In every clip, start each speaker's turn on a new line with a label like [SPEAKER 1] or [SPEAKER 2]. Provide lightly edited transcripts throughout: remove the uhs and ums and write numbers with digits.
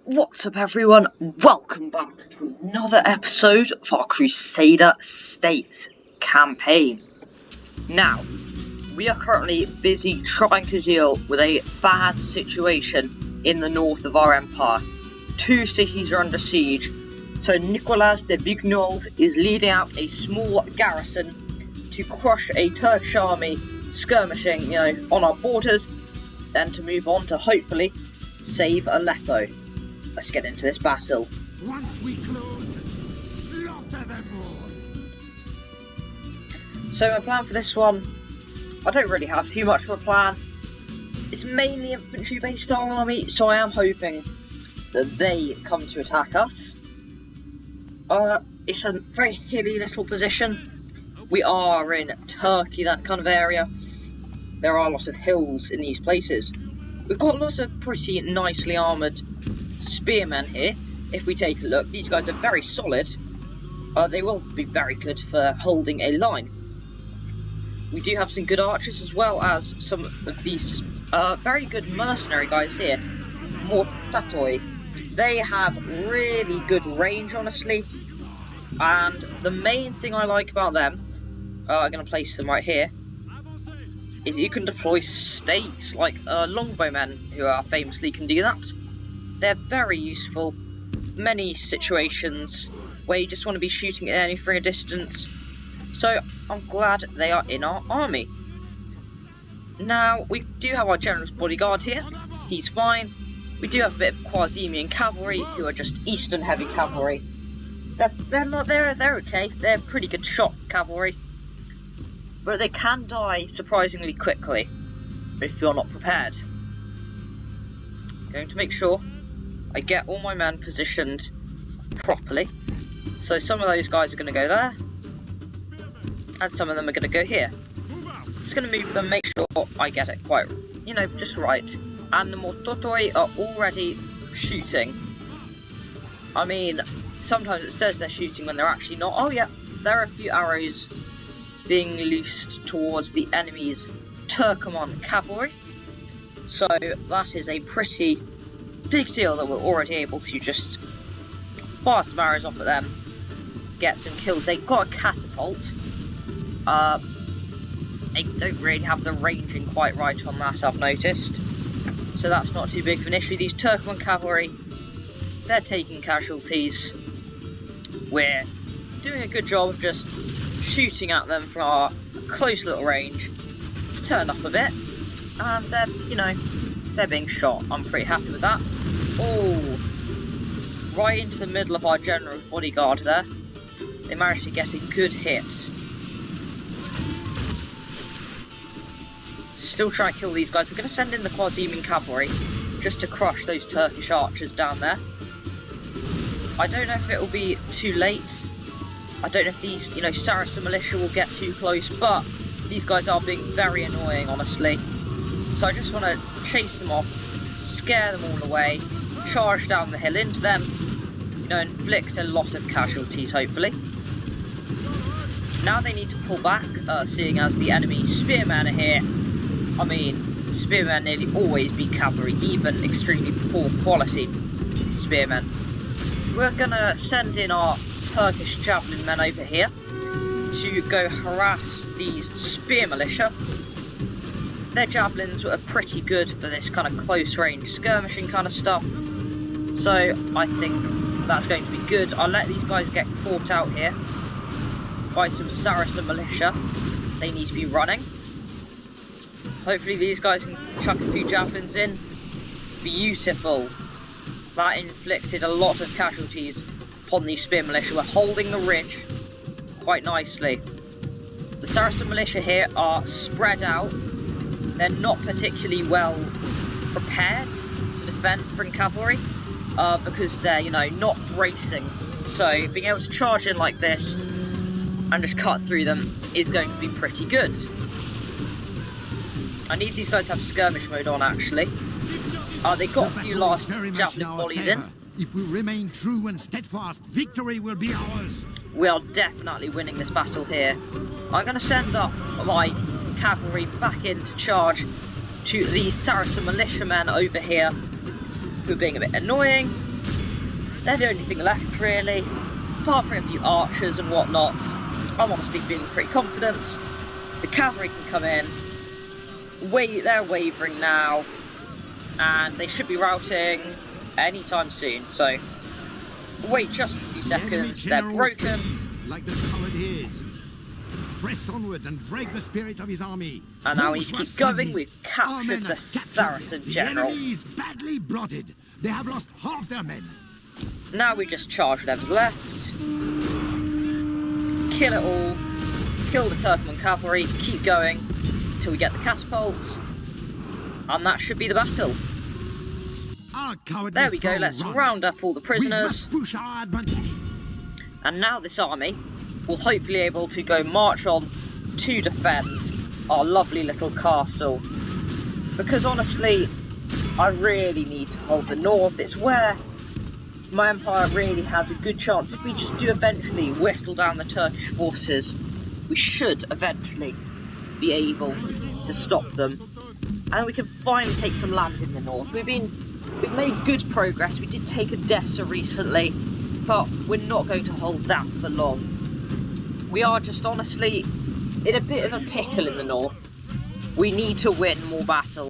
[SPEAKER 1] What's up everyone, welcome back to another episode of our Crusader States campaign. Now, we are currently busy trying to deal with a bad situation in the north of our empire. Two cities are under siege, so Nicolas de Vignoles is leading out a small garrison to crush a Turkish army skirmishing, on our borders, then to move on to hopefully save Aleppo. Let's get into this battle.
[SPEAKER 2] Once we close, slaughter them all.
[SPEAKER 1] So my plan for this one, I don't really have too much of a plan. It's mainly infantry based our army, so I am hoping that they come to attack us. It's a very hilly little position. We are in Turkey, that kind of area. There are a lot of hills in these places. We've got lots of pretty nicely armoured spearmen here. If we take a look, these guys are very solid. They will be very good for holding a line. We do have some good archers as well as some of these very good mercenary guys here. Mortatoi. They have really good range, honestly. And the main thing I like about them, I'm going to place them right here, is you can deploy stakes like longbowmen, who famously can do that. They're very useful. Many situations where you just want to be shooting at anything from a distance. So I'm glad they are in our army. Now we do have our general's bodyguard here. He's fine. We do have a bit of Quasimian cavalry who are just Eastern heavy cavalry. They're okay. They're pretty good shot cavalry, but they can die surprisingly quickly if you're not prepared. I'm going to make sure I get all my men positioned properly. So some of those guys are going to go there, and some of them are going to go here. Just going to move them, make sure I get it quite, just right. And the Mortotoi are already shooting. I mean, sometimes it says they're shooting when they're actually not. Oh yeah, there are a few arrows being loosed towards the enemy's Turkoman cavalry. So that is a pretty big deal that we're already able to just fire some arrows off at them, get some kills. They've got a catapult. They don't really have the ranging quite right on that, I've noticed. So that's not too big of an issue. These Turkoman cavalry, they're taking casualties. We're doing a good job of just shooting at them from our close little range. It's turned up a bit, and they're being shot. I'm pretty happy with that. Oh, right into the middle of our general's bodyguard there. They managed to get a good hit. Still trying to kill these guys. We're going to send in the Quasimian cavalry just to crush those Turkish archers down there. I don't know if it will be too late. I don't know if these, Saracen militia will get too close, but these guys are being very annoying, honestly. So I just want to chase them off, scare them all away, charge down the hill into them, inflict a lot of casualties, hopefully. Now they need to pull back, seeing as the enemy spearmen are here. I mean, spearmen nearly always beat cavalry, even extremely poor quality spearmen. We're going to send in our Turkish javelin men over here to go harass these spear militia. Their javelins are pretty good for this kind of close range skirmishing kind of stuff, so I think that's going to be good. I'll let these guys get caught out here by some Saracen militia. They need to be running. Hopefully these guys can chuck a few javelins in. Beautiful. That inflicted a lot of casualties upon these spear militia. We're holding the ridge quite nicely. The Saracen militia here are spread out. They're not particularly well prepared to defend from cavalry because they're, not bracing. So being able to charge in like this and just cut through them is going to be pretty good. I need these guys to have skirmish mode on, actually. They got a few last javelin volleys in.
[SPEAKER 2] If we remain true and steadfast, victory will be ours.
[SPEAKER 1] We are definitely winning this battle here. I'm going to send up my cavalry back in to charge to these Saracen militiamen over here, who are being a bit annoying. They're the only thing left, really. Apart from a few archers and whatnot, I'm honestly feeling pretty confident. The cavalry can come in. They're wavering now, and they should be routing anytime soon. So wait just a few seconds. They're broken.
[SPEAKER 2] Like the coward he is. Press onward and break the spirit of his army.
[SPEAKER 1] And now we need to keep going. We've captured the Saracen general.
[SPEAKER 2] The enemy is badly blotted. They have lost half their men.
[SPEAKER 1] Now we just charge whatever's left. Kill it all. Kill the Turkmen cavalry. Keep going until we get the catapults. And that should be the battle. There we go. Let's round up all the prisoners.
[SPEAKER 2] Push our advantage.
[SPEAKER 1] And now this army will hopefully be able to go march on to defend our lovely little castle. Because honestly, I really need to hold the north. It's where my empire really has a good chance. If we just do eventually whittle down the Turkish forces, we should eventually be able to stop them. And we can finally take some land in the north. We've made good progress. We did take Edessa recently, but we're not going to hold that for long. We are just honestly in a bit of a pickle in the north. We need to win more battles.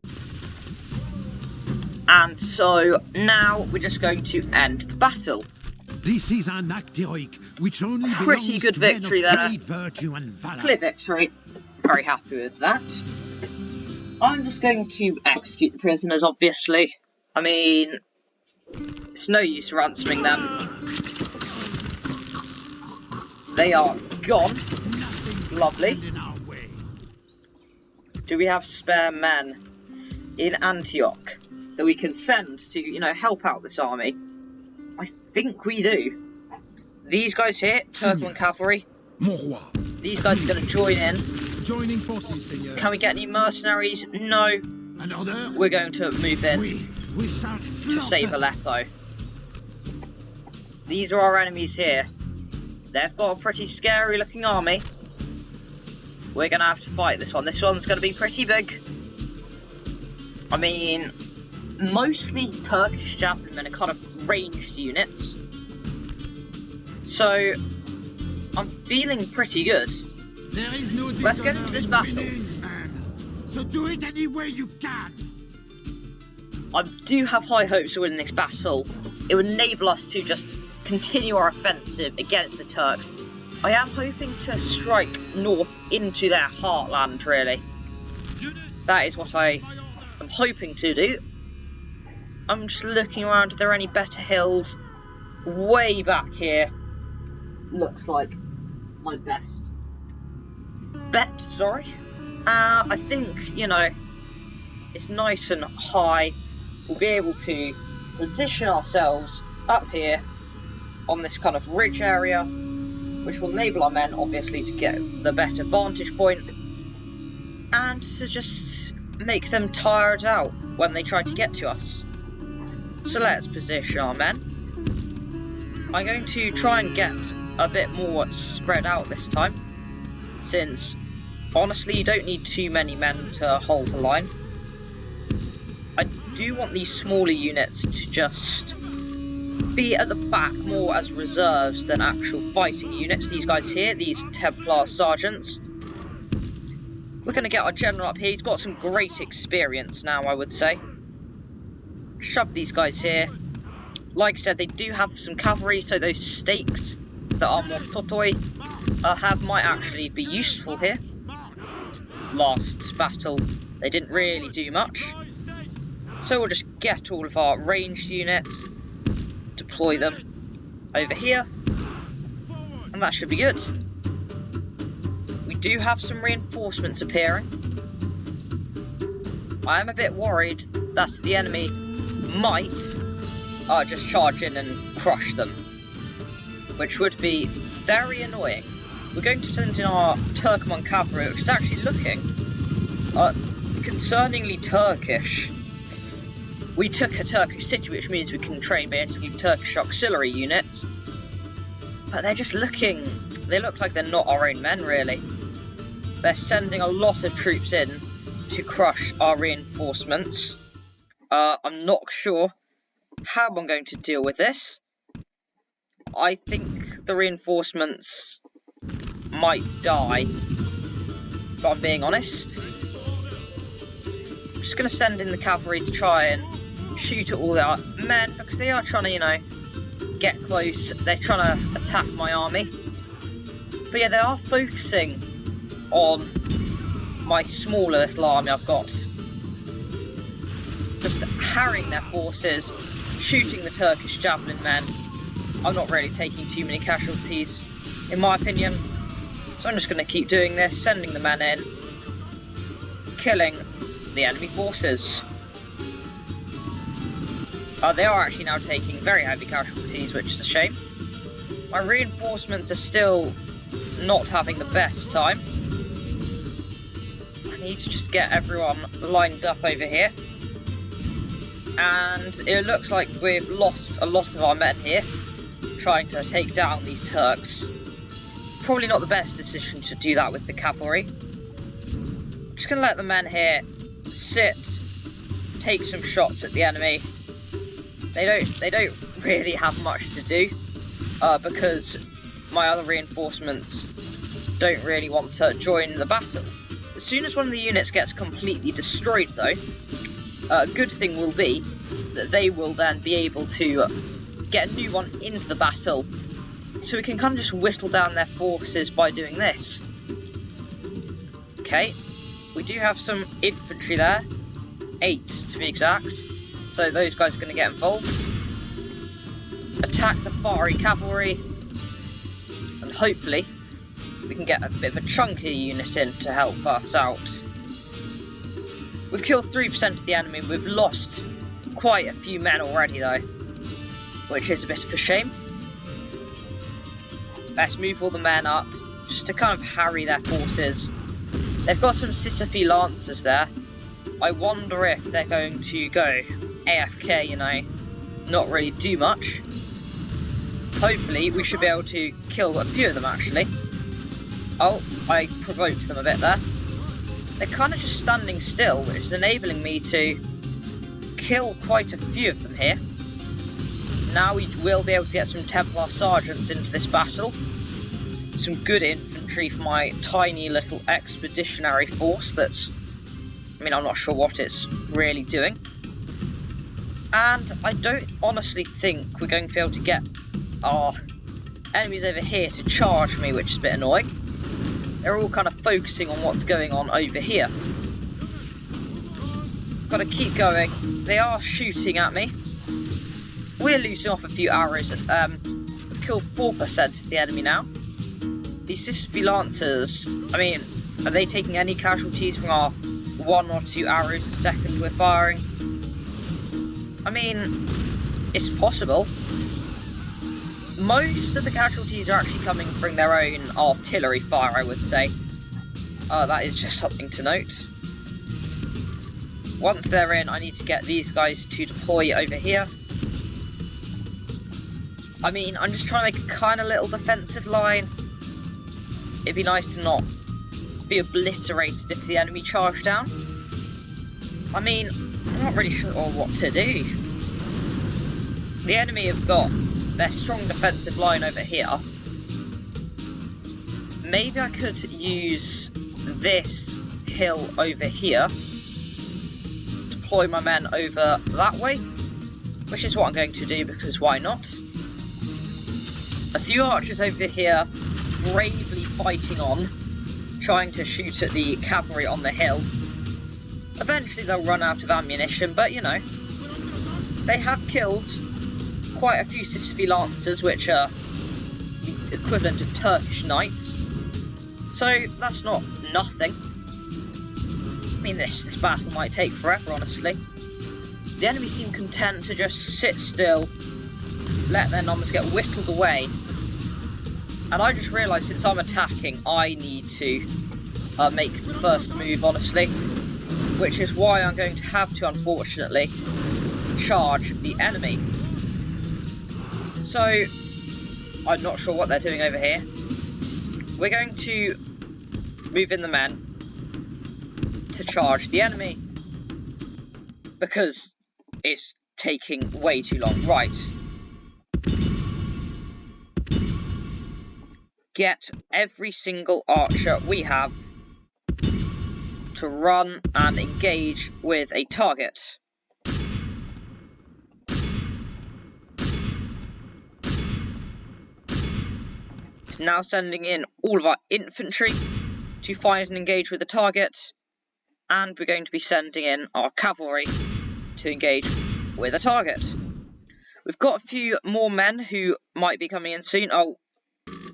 [SPEAKER 1] And so now we're just going to end the battle.
[SPEAKER 2] This is an act heroic, which only
[SPEAKER 1] pretty good victory there.
[SPEAKER 2] Virtue and valor.
[SPEAKER 1] Clear victory. Very happy with that. I'm just going to execute the prisoners, obviously. I mean, it's no use ransoming them. They are gone. Lovely. Do we have spare men in Antioch that we can send to, you know, help out this army? I think we do. These guys here, Turkmen cavalry. These guys are going to join in.
[SPEAKER 2] Joining forces, Seigneur.
[SPEAKER 1] Can we get any mercenaries? No. We're going to move in to save Aleppo. These are our enemies here. They've got a pretty scary looking army. We're going to have to fight this one. This one's going to be pretty big. I mean, mostly Turkish javelin are kind of ranged units. So, I'm feeling pretty good.
[SPEAKER 2] There is no
[SPEAKER 1] Let's get into this battle.
[SPEAKER 2] So do it any way you can.
[SPEAKER 1] I do have high hopes of winning this battle. It would enable us to just continue our offensive against the Turks. I am hoping to strike north into their heartland, really. That is what I am hoping to do. I'm just looking around. Are there any better hills? Way back here looks like my best bet, sorry. I think, you know, it's nice and high. We'll be able to position ourselves up here on this kind of ridge area, which will enable our men, obviously, to get the better vantage point and to just make them tired out when they try to get to us. So let's position our men. I'm going to try and get a bit more spread out this time, since honestly you don't need too many men to hold a line. I do want these smaller units to just be at the back more as reserves than actual fighting units. These guys here, these Templar sergeants. We're going to get our general up here. He's got some great experience now, I would say. Shove these guys here. Like I said, they do have some cavalry, so those staked that are more totoi might actually be useful here. Last battle, they didn't really do much. So we'll just get all of our ranged units, deploy them over here, and that should be good. We do have some reinforcements appearing. I am a bit worried that the enemy might just charge in and crush them, which would be very annoying. We're going to send in our Turkmen cavalry, which is actually looking concerningly Turkish. We took a Turkish city, which means we can train basically Turkish auxiliary units. But they're just looking... they look like they're not our own men, really. They're sending a lot of troops in to crush our reinforcements. I'm not sure how I'm going to deal with this. I think the reinforcements might die, if I'm being honest. I'm just going to send in the cavalry to try and shoot at all their men, because they are trying to, you know, get close. They're trying to attack my army. But yeah, they are focusing on my smaller little army I've got. Just harrying their forces, shooting the Turkish javelin men. I'm not really taking too many casualties, in my opinion. So I'm just going to keep doing this, sending the men in, killing the enemy forces. They are actually now taking very heavy casualties, which is a shame. My reinforcements are still not having the best time. I need to just get everyone lined up over here. And it looks like we've lost a lot of our men here, trying to take down these Turks. Probably not the best decision to do that with the cavalry. I'm just going to let the men here sit, take some shots at the enemy. They don't really have much to do, because my other reinforcements don't really want to join the battle. As soon as one of the units gets completely destroyed, though, a good thing will be that they will then be able to get a new one into the battle, so we can kind of just whittle down their forces by doing this. Okay, we do have some infantry there, 8 to be exact, so those guys are going to get involved. Attack the fiery cavalry, and hopefully we can get a bit of a chunky unit in to help us out. We've killed 3% of the enemy. We've lost quite a few men already, though, which is a bit of a shame. Let's move all the men up, just to kind of harry their forces. They've got some Sisyphe Lancers there. I wonder if they're going to go AFK, you know, not really do much. Hopefully, we should be able to kill a few of them, actually. Oh, I provoked them a bit there. They're kind of just standing still, which is enabling me to kill quite a few of them here. Now we will be able to get some Templar Sergeants into this battle. Some good infantry for my tiny little expeditionary force that's... I mean, I'm not sure what it's really doing. And I don't honestly think we're going to be able to get our enemies over here to charge me, which is a bit annoying. They're all kind of focusing on what's going on over here. Got to keep going. They are shooting at me. We're losing off a few arrows. We've killed 4% of the enemy now. These Sisyphe Lancers, I mean, are they taking any casualties from our 1 or 2 arrows a second we're firing? I mean, it's possible. Most of the casualties are actually coming from their own artillery fire, I would say. That is just something to note. Once they're in, I need to get these guys to deploy over here. I mean, I'm just trying to make a kind of little defensive line. It'd be nice to not be obliterated if the enemy charged down. I mean, I'm not really sure what to do. The enemy have got their strong defensive line over here. Maybe I could use this hill over here, deploy my men over that way, which is what I'm going to do because why not? A few archers over here bravely fighting on, trying to shoot at the cavalry on the hill. Eventually they'll run out of ammunition, but you know, they have killed quite a few Sisyphe Lancers, which are the equivalent of Turkish knights. So that's not nothing. I mean, this battle might take forever, honestly. The enemy seem content to just sit still, let their numbers get whittled away. And I just realised since I'm attacking, I need to make the first move, honestly. Which is why I'm going to have to, unfortunately, charge the enemy. So, I'm not sure what they're doing over here. We're going to move in the men to charge the enemy. Because... it's taking way too long. Right. get every single archer we have to run and engage with a target. It's now sending in all of our infantry to find and engage with the target, and we're going to be sending in our cavalry to engage with a target. We've got a few more men who might be coming in soon. Oh,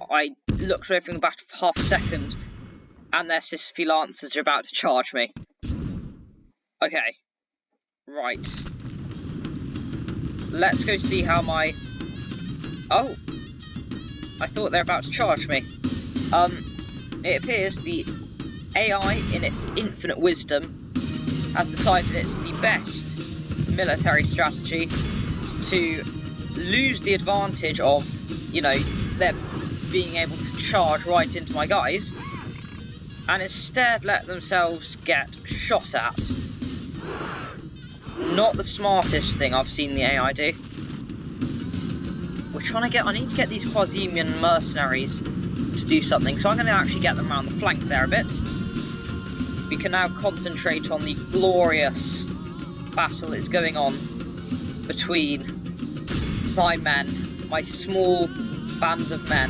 [SPEAKER 1] I looked away from the back for half a second, and their Sisyphe Lancers are about to charge me. Okay, right. Let's go see how my... Oh, I thought they were about to charge me. It appears the AI, in its infinite wisdom, has decided it's the best military strategy to lose the advantage of, you know, them being able to charge right into my guys, and instead let themselves get shot at. Not the smartest thing I've seen the AI do. We're trying to get... I need to get these Quasimian mercenaries to do something, so I'm going to actually get them around the flank there a bit. We can now concentrate on the glorious battle that's going on between my men, my small band of men,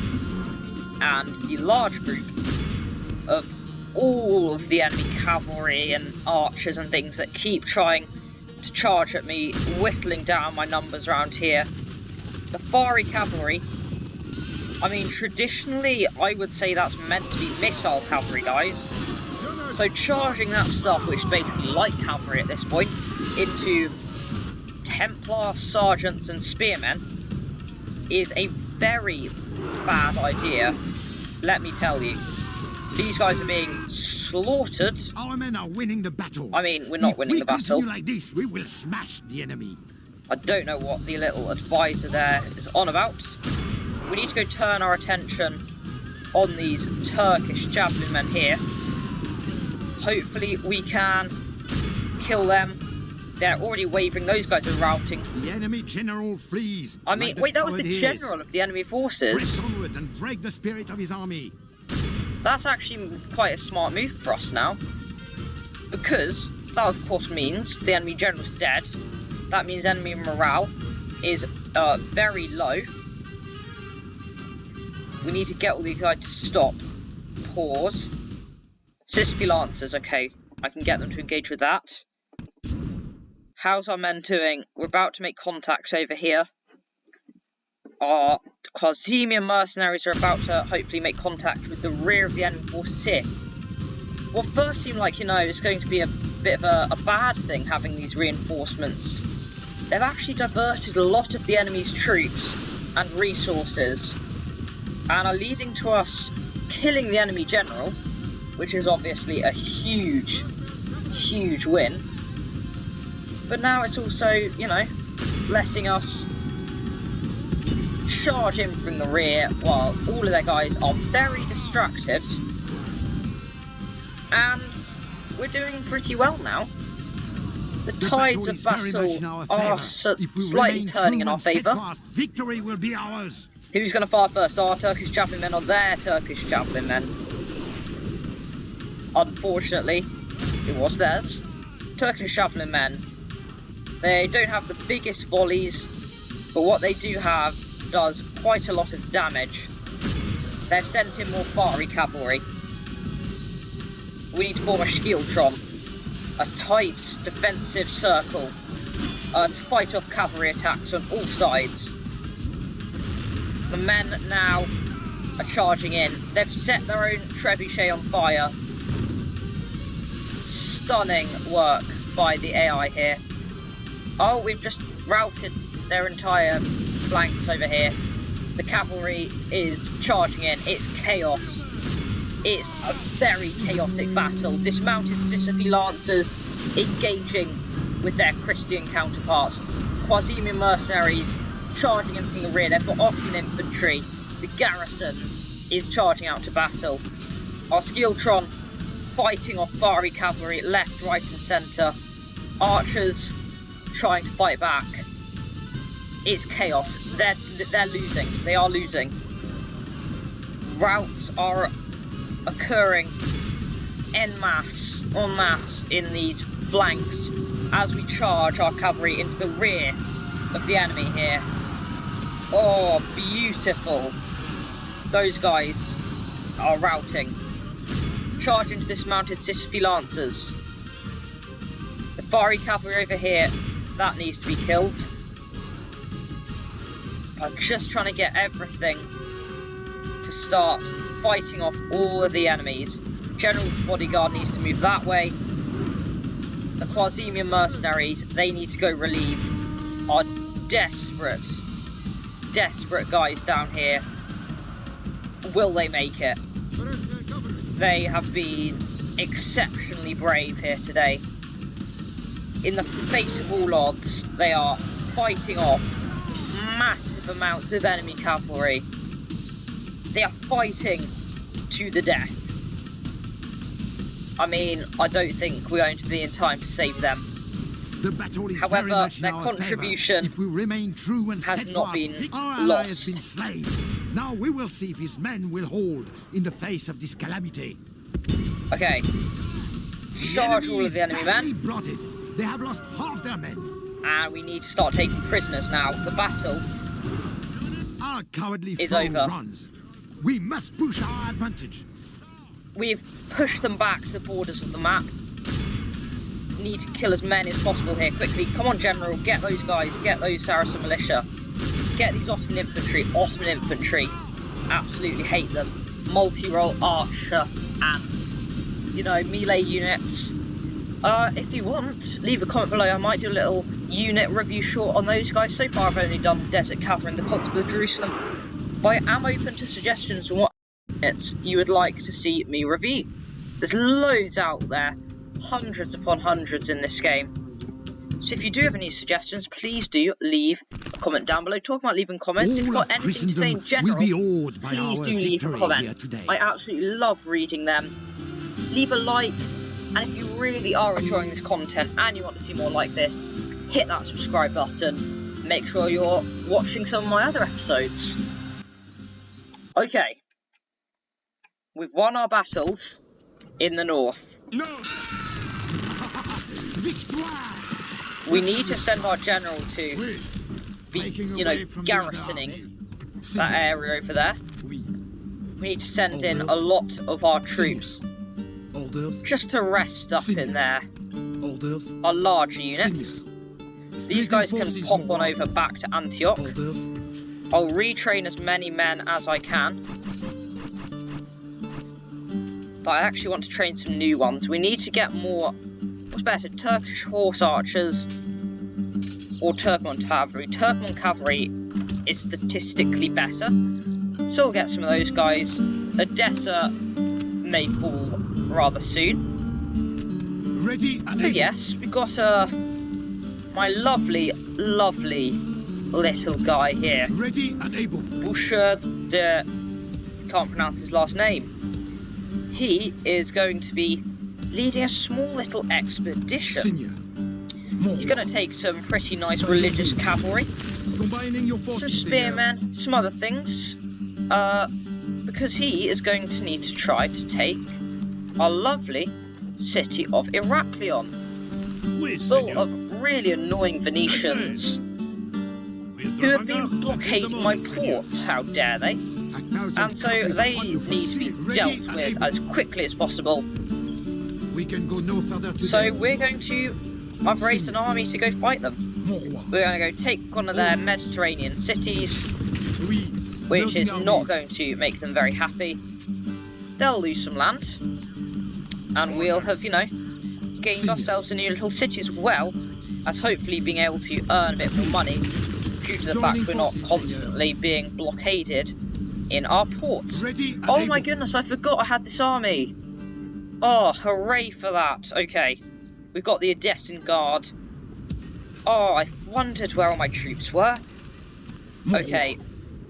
[SPEAKER 1] and the large group of all of the enemy cavalry and archers and things that keep trying to charge at me, whittling down my numbers around here. The fiery cavalry, I mean, traditionally I would say that's meant to be missile cavalry, guys. So charging that stuff, which is basically light cavalry at this point, into Templar sergeants and spearmen is a very bad idea, let me tell you. These guys are being slaughtered.
[SPEAKER 2] Our men are winning the battle.
[SPEAKER 1] I mean, we're not winning the battle.
[SPEAKER 2] If we continue like this, we will smash the enemy.
[SPEAKER 1] I don't know what the little advisor there is on about. We need to go turn our attention on these Turkish javelin men here. Hopefully we can kill them. They're already wavering. Those guys are routing.
[SPEAKER 2] The enemy general flees.
[SPEAKER 1] I mean, wait, that was the general of the enemy forces.
[SPEAKER 2] Press onward and break the spirit of his army.
[SPEAKER 1] That's actually quite a smart move for us now. Because that, of course, means the enemy general's dead. That means enemy morale is very low. We need to get all these guys to stop. Pause. Sisyphe Lancers, okay. I can get them to engage with that. How's our men doing? We're about to make contact over here. Our Quasimian mercenaries are about to hopefully make contact with the rear of the enemy forces here. What first seemed like, you know, it's going to be a bit of a bad thing having these reinforcements. They've actually diverted a lot of the enemy's troops and resources, and are leading to us killing the enemy general, which is obviously a huge, huge win. But now it's also, you know, letting us charge in from the rear while all of their guys are very distracted. And we're doing pretty well now. The tides of battle are slightly turning in our favour.
[SPEAKER 2] Victory will be ours.
[SPEAKER 1] Who's going to fire first? Our Turkish javelin men or their Turkish javelin men? Unfortunately, it was theirs. Turkish javelin men. They don't have the biggest volleys, but what they do have does quite a lot of damage. They've sent in more fiery cavalry. We need to form a Skiltron, a tight defensive circle to fight off cavalry attacks on all sides. The men now are charging in. They've set their own trebuchet on fire. Stunning work by the AI here. Oh, we've just routed their entire flanks over here. The cavalry is charging in. It's chaos. It's a very chaotic battle. Dismounted Sisyphe Lancers engaging with their Christian counterparts. Quasimian mercenaries charging in from the rear. They've got Ottoman infantry. The garrison is charging out to battle. Our Skiltron fighting off fiery cavalry left, right and centre. Archers trying to fight back. It's chaos. They're losing. They are losing. Routes are occurring en masse in these flanks as we charge our cavalry into the rear of the enemy here. Oh, beautiful. Those guys are routing. Charge into this mounted Sisyphe Lancers. The fiery cavalry over here, that needs to be killed. I'm just trying to get everything to start fighting off all of the enemies. General's bodyguard needs to move that way. The Quasimian mercenaries, they need to go relieve our desperate guys down here. Will they make it? They have been exceptionally brave here today. In the face of all odds, they are fighting off massive amounts of enemy cavalry. They are fighting to the death. I mean, I don't think we're going to be in time to save them.
[SPEAKER 2] The battle is
[SPEAKER 1] However,
[SPEAKER 2] very much
[SPEAKER 1] their
[SPEAKER 2] in our
[SPEAKER 1] contribution
[SPEAKER 2] favor. If we remain true and
[SPEAKER 1] has not been
[SPEAKER 2] our ally has
[SPEAKER 1] lost.
[SPEAKER 2] been slain. Now we will see if his men will hold in the face of this calamity.
[SPEAKER 1] Okay. Charge all of the enemy men.
[SPEAKER 2] Blotted. They have lost half their men.
[SPEAKER 1] And we need to start taking prisoners now. The battle
[SPEAKER 2] Our cowardly
[SPEAKER 1] is
[SPEAKER 2] foe
[SPEAKER 1] over.
[SPEAKER 2] runs. We must push our advantage.
[SPEAKER 1] We've pushed them back to the borders of the map. Need to kill as many as possible here quickly. Come on, General, get those guys, get those Saracen militia. Get these Ottoman infantry. Absolutely hate them. Multi-role archer and, you know, melee units. If you want, leave a comment below. I might do a little unit review short on those guys. So far I've only done Desert Cavalry and the Constable of Jerusalem. But I am open to suggestions on what units you would like to see me review. There's loads out there. Hundreds upon hundreds in this game. So if you do have any suggestions, please do leave a comment down below. Talk about leaving comments. If you've got anything to say in general, please do leave a comment. I absolutely love reading them. Leave a like, and if you really are enjoying this content and you want to see more like this, hit that subscribe button. Make sure you're watching some of my other episodes. Okay. We've won our battles in the north.
[SPEAKER 2] No.
[SPEAKER 1] We need to send our general to be, you know, garrisoning that area over there. We need to send in a lot of our troops just to rest up in there. Our larger units. These guys can pop on over back to Antioch. I'll retrain as many men as I can. But I actually want to train some new ones. We need to get more, what's better, Turkish horse archers or Turkmen cavalry. Turkmen cavalry is statistically better, so we'll get some of those guys. Edessa may fall rather soon.
[SPEAKER 2] Ready and
[SPEAKER 1] Oh yes, we've got my lovely little guy here.
[SPEAKER 2] Ready and able.
[SPEAKER 1] Bouchard de... can't pronounce his last name. He is going to be leading a small little expedition. He's going to take some pretty nice religious cavalry, some spearmen, some other things, because he is going to need to try to take our lovely city of Heraklion, full of really annoying Venetians who have been blockading my ports. How dare they? And so they need to be dealt with as quickly as possible.
[SPEAKER 2] We can go no further today.
[SPEAKER 1] So we're going to... I've raised an army to go fight them. We're going to go take one of their Mediterranean cities, which is not going to make them very happy. They'll lose some land, and we'll have, you know, gained ourselves a new little city as well, as hopefully being able to earn a bit more money due to the fact we're not constantly being blockaded in our ports. Oh my goodness, I forgot I had this army. Oh, hooray for that. Okay, we've got the Edessan Guard. Oh, I wondered where all my troops were. Okay,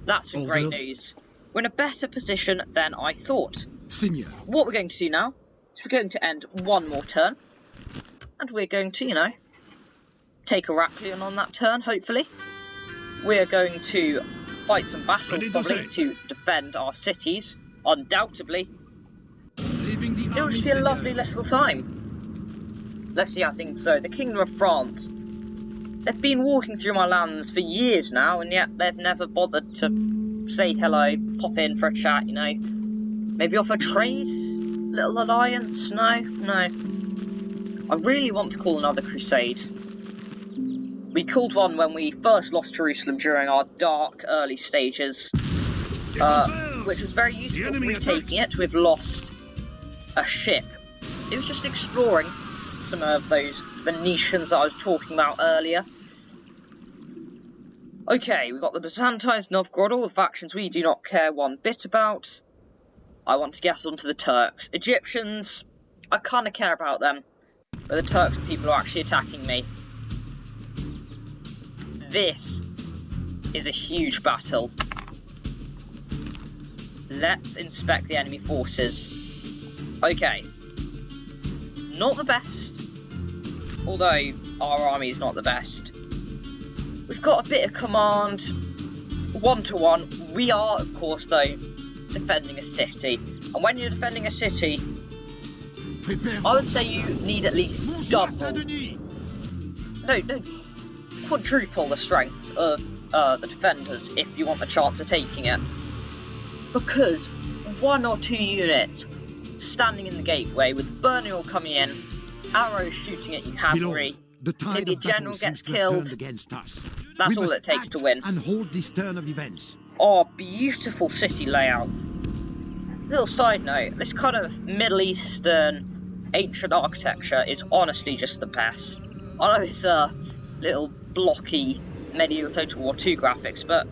[SPEAKER 1] that's some great news. We're in a better position than I thought. What we're going to do now is we're going to end one more turn. And we're going to, you know, take Heraklion on that turn, hopefully. We're going to fight some battles, probably, to defend our cities. undoubtedly. It will just be a lovely little time. Let's see how things go. The Kingdom of France. They've been walking through my lands for years now, and yet they've never bothered to say hello, pop in for a chat, you know. Maybe offer trade? Little alliance? No. I really want to call another crusade. We called one when we first lost Jerusalem during our dark early stages, which was very useful for retaking it. We've lost a ship. It was just exploring some of those Venetians that I was talking about earlier. Okay, we've got the Byzantines, Novgorod, all the factions we do not care one bit about. I want to get onto the Turks. Egyptians, I kind of care about them, but the Turks are the people who are actually attacking me. This is a huge battle. Let's inspect the enemy forces. Okay. Not the best, although our army is not the best. We've got a bit of command, 1-to-1. We are, of course, though, defending a city. And when you're defending a city, I would say you need at least double, no, quadruple the strength of the defenders if you want the chance of taking it. Because 1 or 2 units standing in the gateway with burning oil coming in, arrows shooting at your cavalry, maybe a general gets killed, that's all it takes to win.
[SPEAKER 2] And hold this turn of events.
[SPEAKER 1] Oh, beautiful city layout. Little side note, this kind of Middle Eastern ancient architecture is honestly just the best. I know it's a little blocky medieval Total War 2 graphics, but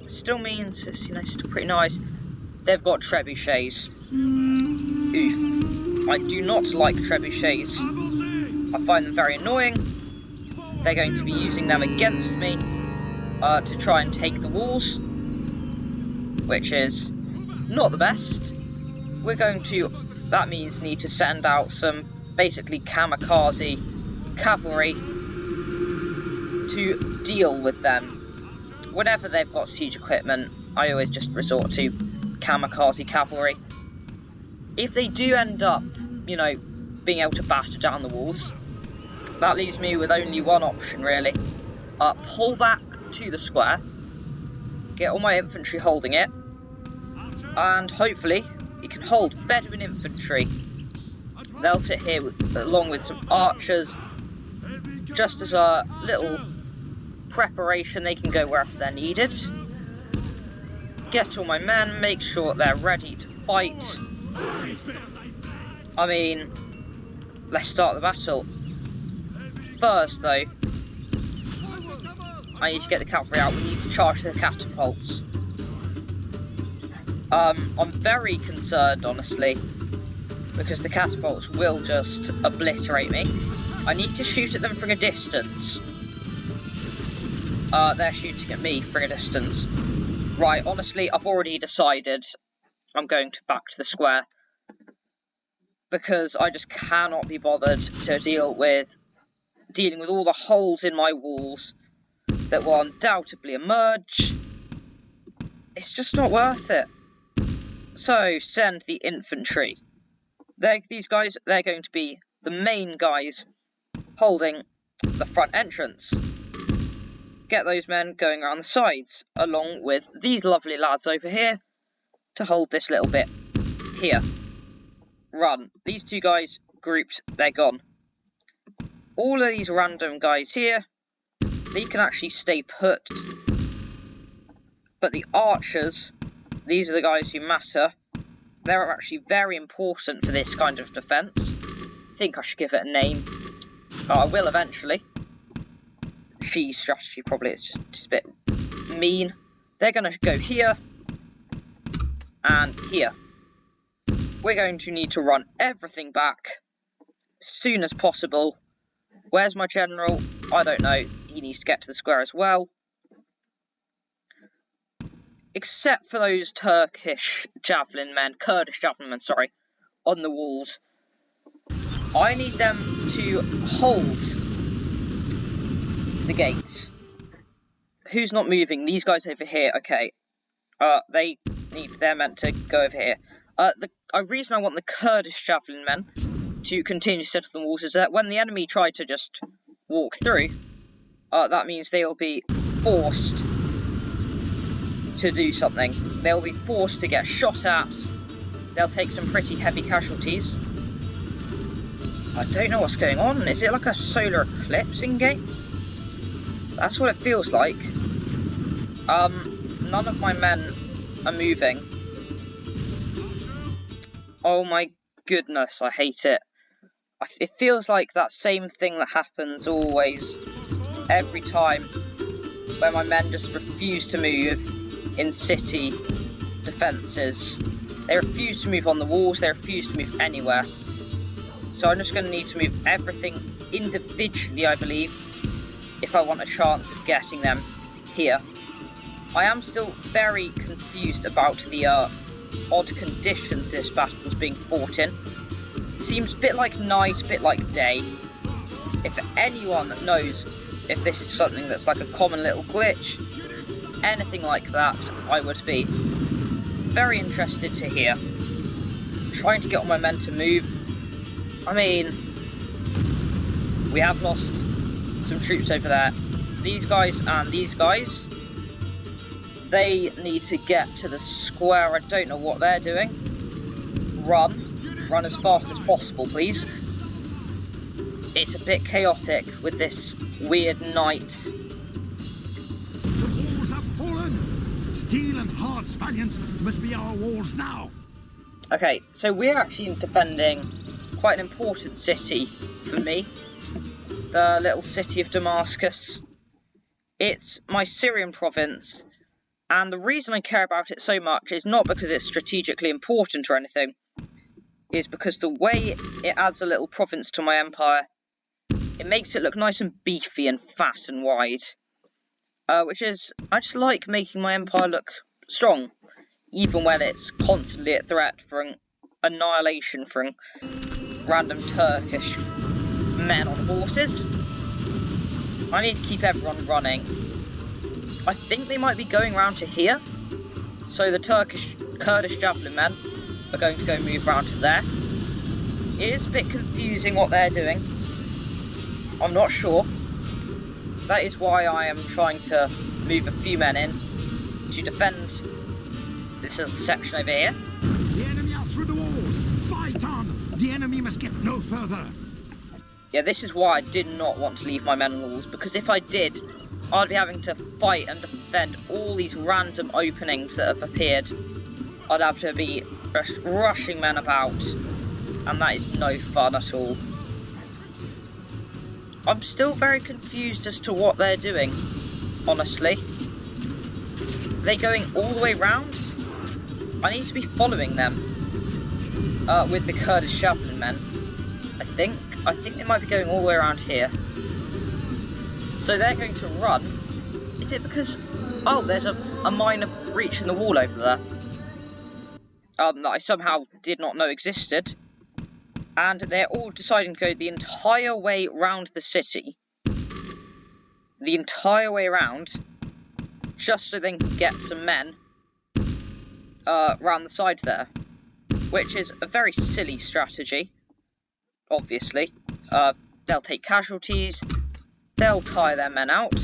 [SPEAKER 1] it still means it's, you know, still pretty nice. They've got trebuchets. Oof. I do not like trebuchets. I find them very annoying. They're going to be using them against me to try and take the walls, which is not the best. We're going to, that means, need to send out some basically kamikaze cavalry to deal with them. Whenever they've got siege equipment, I always just resort to kamikaze cavalry. If they do end up, you know, being able to batter down the walls, that leaves me with only one option, really. Pull back to the square, get all my infantry holding it, and hopefully we can hold Bedouin infantry. They'll sit here along with some archers, just as a little preparation. They can go wherever they're needed. Get all my men, make sure they're ready to fight. I mean, let's start the battle. First, though, I need to get the cavalry out. We need to charge the catapults. I'm very concerned, honestly, because the catapults will just obliterate me. I need to shoot at them from a distance. They're shooting at me from a distance. Right, honestly, I've already decided I'm going back to the square, because I just cannot be bothered to dealing with all the holes in my walls that will undoubtedly emerge. It's just not worth it. So, send the infantry. These guys, they're going to be the main guys holding the front entrance. Get those men going around the sides, along with these lovely lads over here to hold this little bit here. Run. These two guys, grouped, they're gone. All of these random guys here, they can actually stay put. But the archers, these are the guys who matter. They're actually very important for this kind of defence. I think I should give it a name. I will eventually. Cheese strategy, probably, it's just a bit mean. They're going to go here and here. We're going to need to run everything back as soon as possible. Where's my general? I don't know. He needs to get to the square as well. Except for those Kurdish javelin men, sorry, on the walls. I need them to hold the gates. Who's not moving? These guys over here, okay. They need their men to go over here. The reason I want the Kurdish javelin men to continue to settle the walls is that when the enemy try to just walk through, that means they will be forced to do something. They'll be forced to get shot at. They'll take some pretty heavy casualties. I don't know what's going on. Is it like a solar eclipse in game? That's what it feels like. None of my men are moving. Oh my goodness, I hate it. It feels like that same thing that happens always, every time, where my men just refuse to move in city defences. They refuse to move on the walls, they refuse to move anywhere. So I'm just going to need to move everything individually, I believe, if I want a chance of getting them here. I am still very confused about the odd conditions this battle is being fought in. Seems a bit like night, a bit like day. If anyone knows if this is something that's like a common little glitch, anything like that, I would be very interested to hear. Trying to get all my men to move. I mean, we have lost some troops over there. These guys and these guys, they need to get to the square. I don't know what they're doing. Run as fast as possible, please. It's a bit chaotic with this weird night.
[SPEAKER 2] The walls have fallen. Steel and Hearts valiant must be our walls now.
[SPEAKER 1] Okay, so we're actually defending quite an important city for me. The little city of Damascus. It's my Syrian province, and the reason I care about it so much is not because it's strategically important or anything, is because the way it adds a little province to my empire, it makes it look nice and beefy and fat and wide. I just like making my empire look strong, even when it's constantly at threat from annihilation from random Turkish men on horses. I need to keep everyone running. I think they might be going around to here, so the Kurdish javelin men are going to go move around to there. It is a bit confusing what they're doing. I'm not sure. That is why I am trying to move a few men in to defend this little section over here.
[SPEAKER 2] The enemy are through the walls. Fight on. The enemy must get no further.
[SPEAKER 1] Yeah, this is why I did not want to leave my men on the walls, because if I did, I'd be having to fight and defend all these random openings that have appeared. I'd have to be just rushing men about, and that is no fun at all. I'm still very confused as to what they're doing, honestly. Are they going all the way round? I need to be following them with the Kurdish javelin men, I think. I think they might be going all the way around here. So they're going to run. Is it because... Oh, there's a minor breach in the wall over there. That I somehow did not know existed. And they're all deciding to go the entire way round the city. The entire way around. Just so they can get some men round the side there. Which is a very silly strategy. Obviously. They'll take casualties. They'll tire their men out.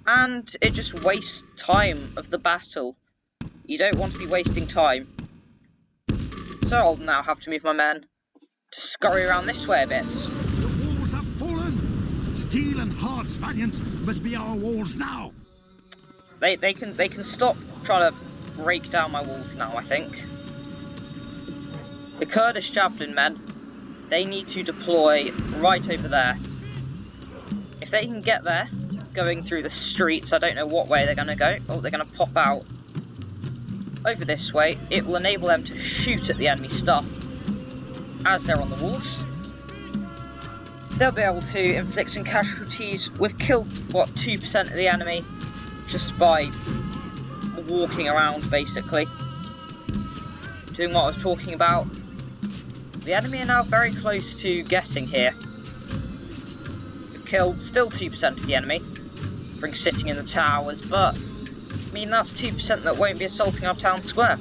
[SPEAKER 1] And it just wastes time of the battle. You don't want to be wasting time. So I'll now have to move my men to scurry around this way a bit.
[SPEAKER 2] The walls have fallen. Steel and Hearts valiant must be our walls now.
[SPEAKER 1] They can stop trying to break down my walls now, I think. The Kurdish javelin men, they need to deploy right over there. If they can get there, going through the streets, I don't know what way they're going to go. Oh, they're going to pop out over this way. It will enable them to shoot at the enemy stuff as they're on the walls. They'll be able to inflict some casualties. We've killed, what, 2% of the enemy just by walking around, basically. Doing what I was talking about. The enemy are now very close to getting here. We've killed still 2% of the enemy from sitting in the towers, but I mean, that's 2% that won't be assaulting our town square.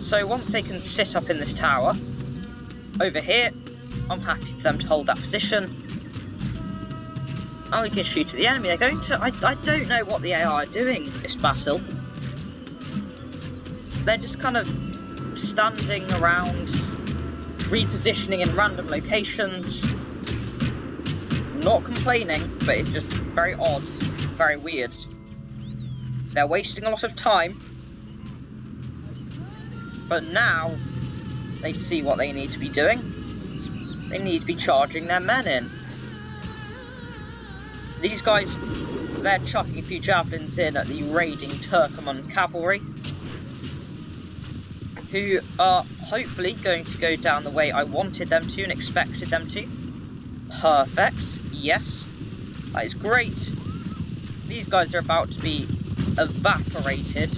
[SPEAKER 1] So once they can sit up in this tower, over here, I'm happy for them to hold that position. And we can shoot at the enemy. They're going to... I don't know what the AI are doing this battle. They're just kind of standing around, repositioning in random locations. Not complaining, but it's just very odd, very weird. They're wasting a lot of time. But now, they see what they need to be doing. They need to be charging their men in. These guys, they're chucking a few javelins in at the raiding Turkoman cavalry, who are hopefully going to go down the way I wanted them to and expected them to. Perfect, yes. That is great. These guys are about to be evaporated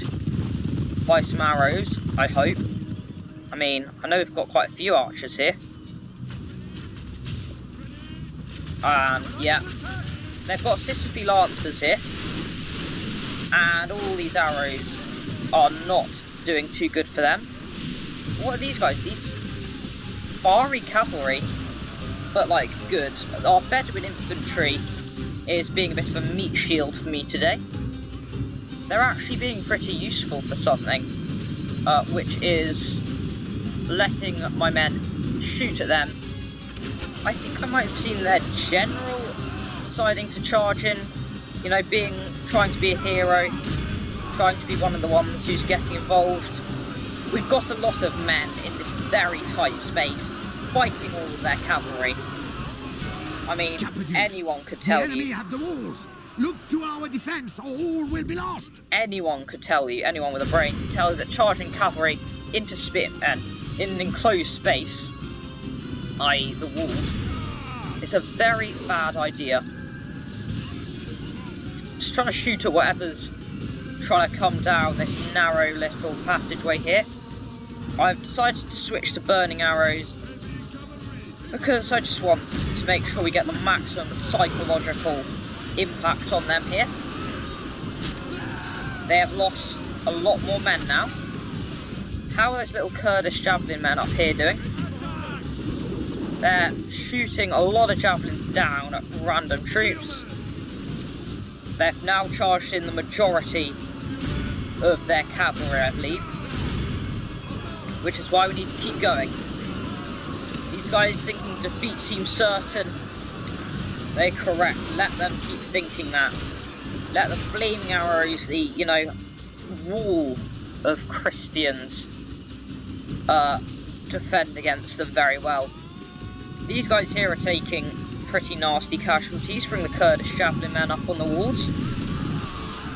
[SPEAKER 1] by some arrows, I hope. I mean, I know we've got quite a few archers here. And, yeah. They've got Sisyphe Lancers here. And all these arrows are not doing too good for them. What are these guys? These fiery cavalry, but like good. Our Bedouin infantry is being a bit of a meat shield for me today. They're actually being pretty useful for something, which is letting my men shoot at them. I think I might have seen their general deciding to charge in, you know, trying to be a hero, trying to be one of the ones who's getting involved. We've got a lot of men in this very tight space fighting all of their cavalry. I mean, anyone could tell
[SPEAKER 2] the enemy have the walls. Look to our defense or all will be lost.
[SPEAKER 1] Anyone could tell you, anyone with a brain could tell you that charging cavalry into in an enclosed space, i.e. the walls, is a very bad idea. Just trying to shoot at whatever's trying to come down this narrow little passageway here. I've decided to switch to burning arrows because I just want to make sure we get the maximum psychological impact on them here. They have lost a lot more men now. How are those little Kurdish javelin men up here doing? They're shooting a lot of javelins down at random troops. They've now charged in the majority of their cavalry, I believe. Which is why we need to keep going. These guys thinking defeat seems certain. They're correct. Let them keep thinking that. Let the flaming arrows, the, you know, wall of Christians defend against them very well. These guys here are taking pretty nasty casualties from the Kurdish javelin men up on the walls.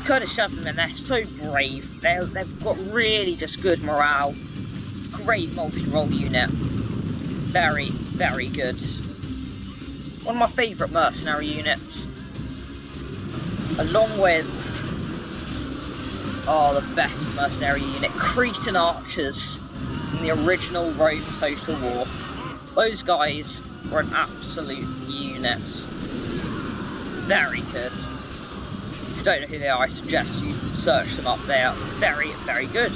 [SPEAKER 1] Kurdish javelin men, they're so brave. They've got really just good morale. Great multi-role unit. Very, very good. One of my favourite mercenary units. Along with, the best mercenary unit, Cretan archers in the original Rome Total War. Those guys were an absolute unit. Very good. If you don't know who they are, I suggest you search them up. They are very, very good.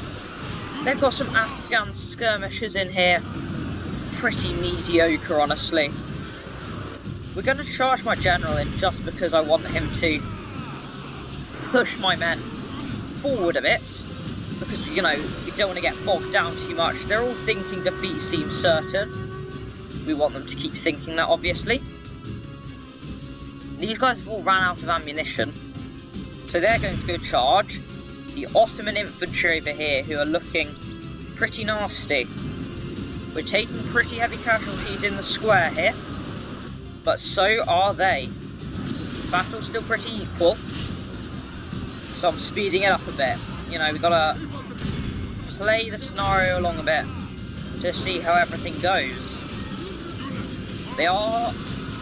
[SPEAKER 1] They've got some Afghan skirmishers in here. Pretty mediocre, honestly. We're going to charge my general in just because I want him to push my men forward a bit. Because, you know, we don't want to get bogged down too much. They're all thinking defeat seems certain. We want them to keep thinking that, obviously. These guys have all ran out of ammunition. So they're going to go charge. The Ottoman infantry over here, who are looking pretty nasty. We're taking pretty heavy casualties in the square here. But so are they. Battle's still pretty equal. So I'm speeding it up a bit. You know, we've got to play the scenario along a bit to see how everything goes. They are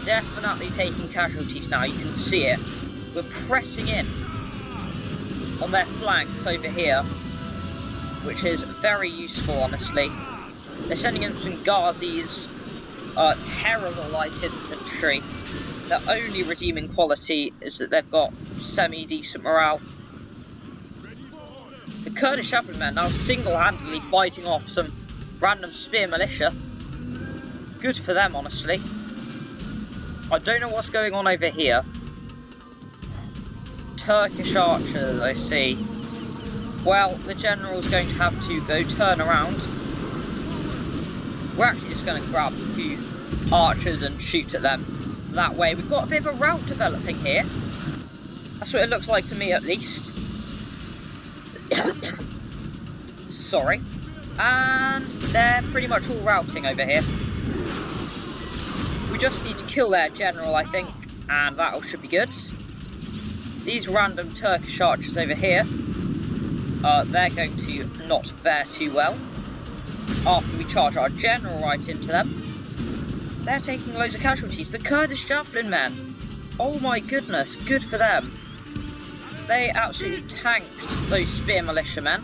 [SPEAKER 1] definitely taking casualties now, you can see it. We're pressing in on their flanks over here, which is very useful, honestly. They're sending in some Ghazis, terrible light infantry, Their only redeeming quality is that they've got semi-decent morale. The Kurdish cavalrymen now single-handedly fighting off some random spear militia. Good for them, honestly. I don't know what's going on over here. Turkish archers, I see. Well, the general's going to have to go turn around. We're actually just going to grab a few archers and shoot at them. That way, we've got a bit of a rout developing here. That's what it looks like to me, at least. Sorry. And they're pretty much all routing over here. We just need to kill their general, I think, and that should be good. These random Turkish archers over here, they're going to not fare too well. After we charge our general right into them. They're taking loads of casualties. The Kurdish javelin men. Oh my goodness, good for them. They absolutely tanked those spear militiamen,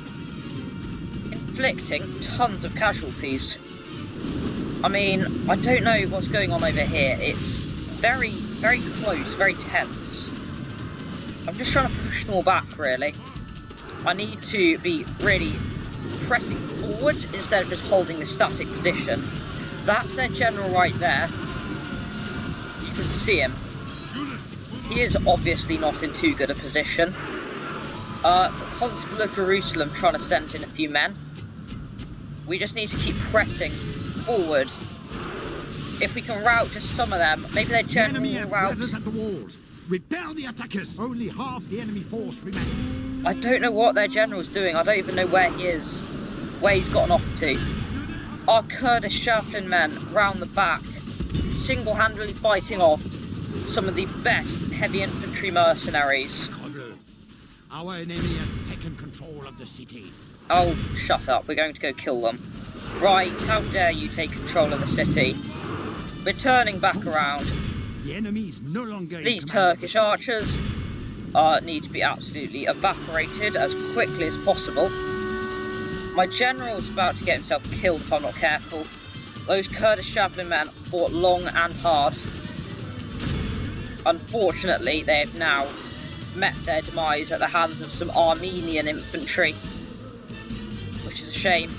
[SPEAKER 1] inflicting tons of casualties. I mean, I don't know what's going on over here. It's very, very close, very tense. I'm just trying to push them all back, really. I need to be really pressing forward instead of just holding the static position. That's their general right there. You can see him. He is obviously not in too good a position. The Constable of Jerusalem trying to send in a few men. We just need to keep pressing forward. If we can rout just some of them, maybe their general will rout.
[SPEAKER 2] At the walls. Repel the attackers. Only half the enemy force remains.
[SPEAKER 1] I don't know what their general's doing. I don't even know where he is. Where he's gotten off to. Our Kurdish javelin men round the back, single-handedly fighting off some of the best heavy infantry mercenaries.
[SPEAKER 2] Our enemy has taken control of the city.
[SPEAKER 1] Oh, shut up. We're going to go kill them. Right, how dare you take control of the city. We're turning back around.
[SPEAKER 2] The enemy is no longer
[SPEAKER 1] These Turkish archers need to be absolutely evaporated as quickly as possible. My general's about to get himself killed if I'm not careful. Those Kurdish javelin men fought long and hard. Unfortunately, they have now met their demise at the hands of some Armenian infantry, which is a shame.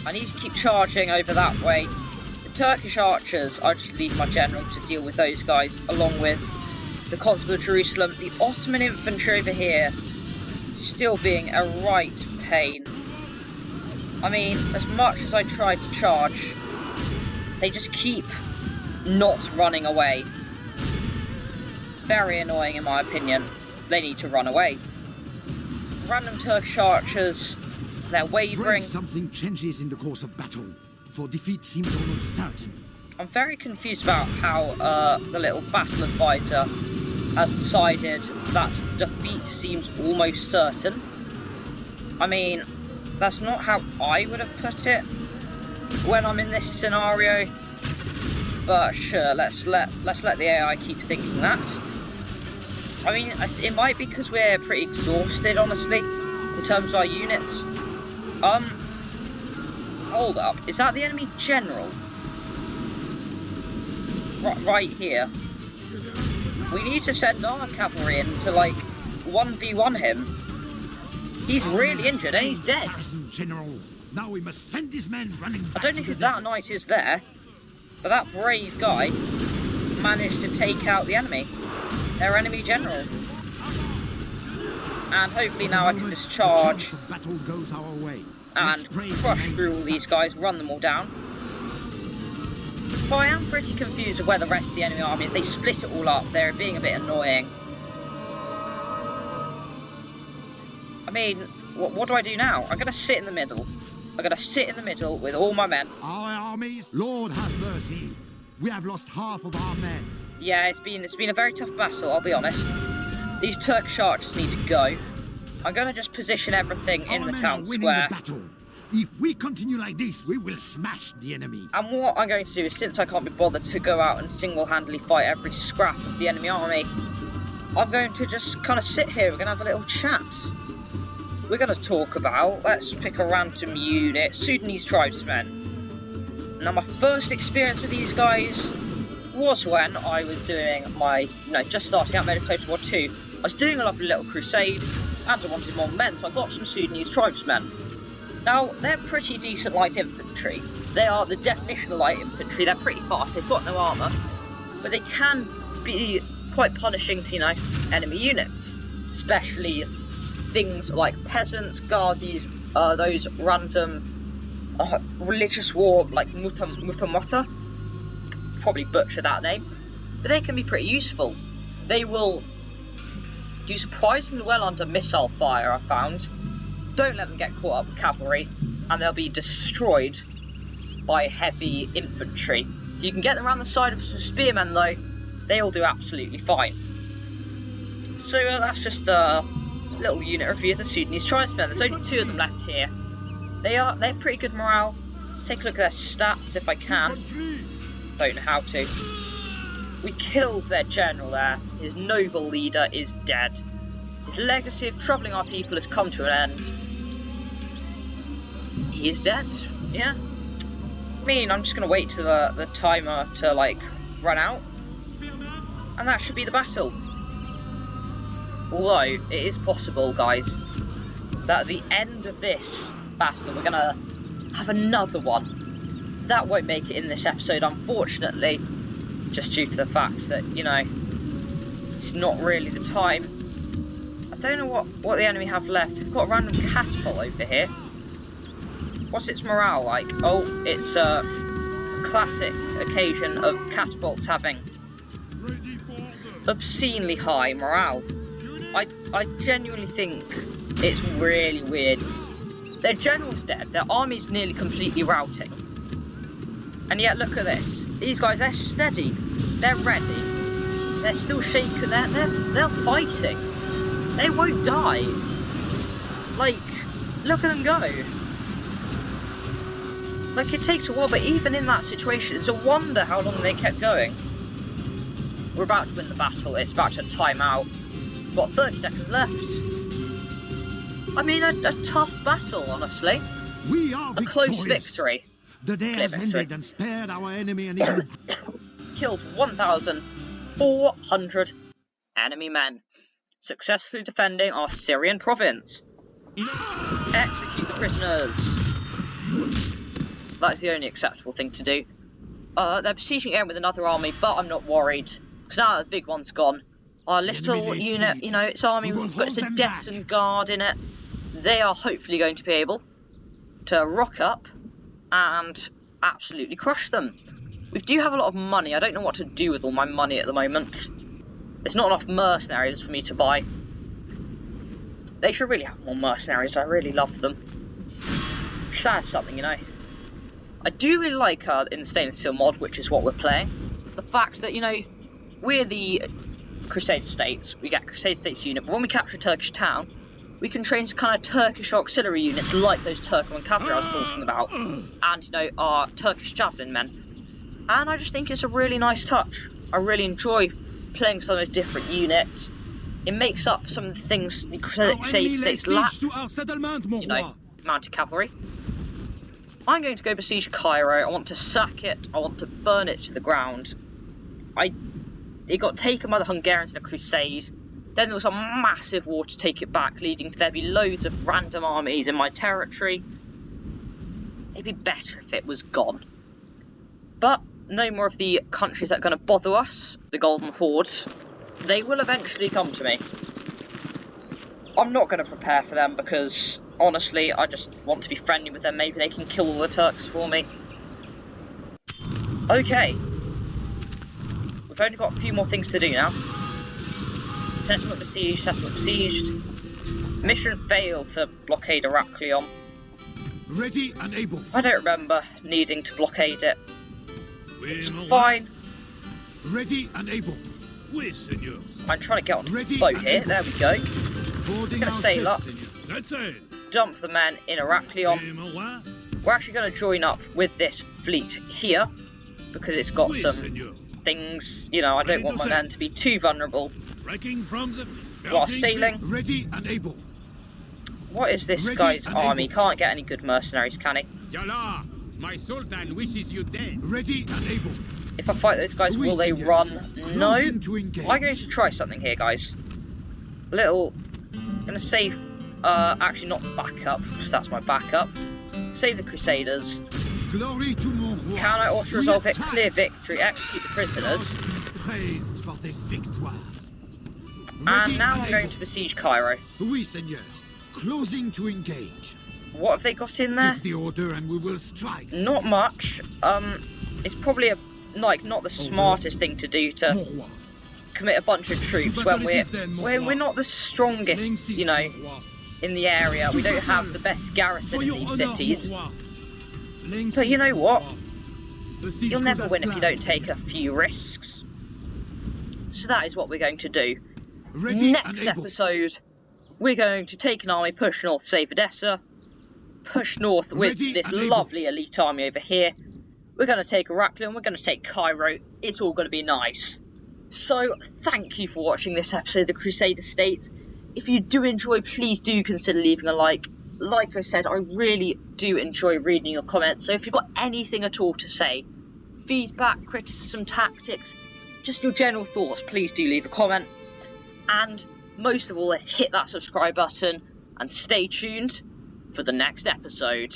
[SPEAKER 1] I need to keep charging over that way. The Turkish archers, I just leave my general to deal with those guys, along with the Constable of Jerusalem. The Ottoman infantry over here, still being a right pain. I mean, as much as I try to charge, they just keep not running away. Very annoying in my opinion. They need to run away. Random Turkish archers, they're wavering.
[SPEAKER 2] Something changes in the course of battle, for defeat seems almost certain.
[SPEAKER 1] I'm very confused about how the little battle advisor has decided that defeat seems almost certain. I mean, that's not how I would have put it when I'm in this scenario. But sure, let's let the AI keep thinking that. I mean, it might be because we're pretty exhausted, honestly, in terms of our units. Hold up, is that the enemy general? Right here. We need to send our cavalry in to, like, 1v1 him. He's really injured and he's dead.
[SPEAKER 2] General, now we must send these men running.
[SPEAKER 1] I don't know who that knight is there, but that brave guy managed to take out the enemy. Their enemy general. And hopefully now I can just charge and crush through all these guys, run them all down. But I am pretty confused of where the rest of the enemy army is. They split it all up. They're being a bit annoying. I mean, what do I do now? I'm going to sit in the middle. I'm going to sit in the middle with all my men.
[SPEAKER 2] Our armies, Lord have mercy. We have lost half of our men.
[SPEAKER 1] Yeah, it's been a very tough battle, I'll be honest. These Turkish archers need to go. I'm going to just position everything in the town square.
[SPEAKER 2] If we continue like this, we will smash the enemy.
[SPEAKER 1] And what I'm going to do is, since I can't be bothered to go out and single-handedly fight every scrap of the enemy army, I'm going to just kind of sit here. We're going to have a little chat. We're going to talk about, let's pick a random unit, Sudanese tribesmen. Now, my first experience with these guys was when I was doing my, just starting out Made of Total War 2. I was doing a lovely little crusade, and I wanted more men, so I got some Sudanese tribesmen. Now, they're pretty decent light infantry. They are the definition of light infantry. They're pretty fast, they've got no armour, but they can be quite punishing to, enemy units. Especially things like peasants, Ghazis, those random religious war, like Mutamata. Probably butcher that name, but they can be pretty useful. They will do surprisingly well under missile fire, I found. Don't let them get caught up with cavalry, and they'll be destroyed by heavy infantry. If you can get them around the side of some spearmen though, they'll do absolutely fine. So that's just a little unit review of the Sudanese tribesmen. There's only 2 of them left here. They have pretty good morale. Let's take a look at their stats if I can. Don't know how to. We killed their general there. His noble leader is dead. His legacy of troubling our people has come to an end. He is dead, yeah. I mean, I'm just going to wait till the timer to, run out. And that should be the battle. Although, it is possible, guys, that at the end of this battle, we're going to have another one. That won't make it in this episode, unfortunately, just due to the fact that, it's not really the time. I don't know what the enemy have left. They've got a random catapult over here. What's its morale like? Oh, it's a classic occasion of catapults having obscenely high morale. I genuinely think it's really weird. Their general's dead, their army's nearly completely routing. And yet, look at this. These guys, they're steady. They're ready. They're still shaken. They're fighting. They won't die. Look at them go. It takes a while, but even in that situation, it's a wonder how long they kept going. We're about to win the battle. It's about to time out. We've got 30 seconds left. I mean, a tough battle, honestly.
[SPEAKER 2] We are
[SPEAKER 1] a close victory.
[SPEAKER 2] The day has ended and spared our enemy an even...
[SPEAKER 1] Killed 1,400 enemy men, successfully defending our Syrian province. Execute the prisoners. That's the only acceptable thing to do. They're besieging again with another army, but I'm not worried, because now the big one's gone. Our little unit, its army, it's a Descent Guard in it. They are hopefully going to be able to rock up and absolutely crush them. We do have a lot of money. I don't know what to do with all my money at the moment. There's not enough mercenaries for me to buy. They should really have more mercenaries. I really love them. Sad something, I do really like in the stainless steel mod, which is what we're playing, the fact that, we're the Crusader states. We get Crusader states unit, but when we capture a Turkish town, we can train some kind of Turkish auxiliary units like those Turkmen cavalry I was talking about, and our Turkish javelin men. And I just think it's a really nice touch. I really enjoy playing some of those different units. It makes up for some of the things the Crusader states lack. Mounted cavalry. I'm going to go besiege Cairo. I want to sack it. I want to burn it to the ground. It got taken by the Hungarians in a crusade. Then there was a massive war to take it back, leading to there be loads of random armies in my territory. It'd be better if it was gone. But no more of the countries that are going to bother us, the Golden Hordes. They will eventually come to me. I'm not going to prepare for them because, honestly, I just want to be friendly with them. Maybe they can kill all the Turks for me. Okay. We've only got a few more things to do now. Settlement besieged, settlement besieged. Mission failed to blockade Heraklion.
[SPEAKER 2] Ready and able.
[SPEAKER 1] I don't remember needing to blockade it. It's fine.
[SPEAKER 2] Ready and able.
[SPEAKER 1] I'm trying to get onto the boat here. There we go. We're going to sail up. Dump the men in Heraklion. We're actually going to join up with this fleet here because it's got some things, I don't want my men to be too vulnerable while sailing.
[SPEAKER 2] Ready and able.
[SPEAKER 1] What is this guy's army? He can't get any good mercenaries, can he?
[SPEAKER 2] Yalla, my sultan wishes you dead. Ready and able.
[SPEAKER 1] If I fight those guys, will they run? No. I'm going to try something here, guys. I'm gonna save, actually not backup, because that's my backup. Save the Crusaders.
[SPEAKER 2] Glory to mon roi.
[SPEAKER 1] Can I auto-resolve it? Clear victory, execute the prisoners.
[SPEAKER 2] Praised for this victoire.
[SPEAKER 1] And now I'm going to besiege Cairo.
[SPEAKER 2] Oui, seigneur. Closing to engage.
[SPEAKER 1] What have they got in there?
[SPEAKER 2] Give the order and we will strike.
[SPEAKER 1] Not much. It's probably not the smartest thing to do to commit a bunch of troops when we're not the strongest, you know, in the area. We don't have the best garrison in these cities. But you know what? You'll never win if you don't take a few risks. So that is what we're going to do. Next episode, we're going to take an army, push north, save Odessa, push north with this lovely elite army over here. We're going to take Heraklion, we're going to take Cairo. It's all going to be nice. So, thank you for watching this episode of the Crusader State. If you do enjoy, please do consider leaving a like. Like I said, I really do enjoy reading your comments, so if you've got anything at all to say, feedback, criticism, tactics, just your general thoughts, please do leave a comment. And most of all, hit that subscribe button and stay tuned for the next episode.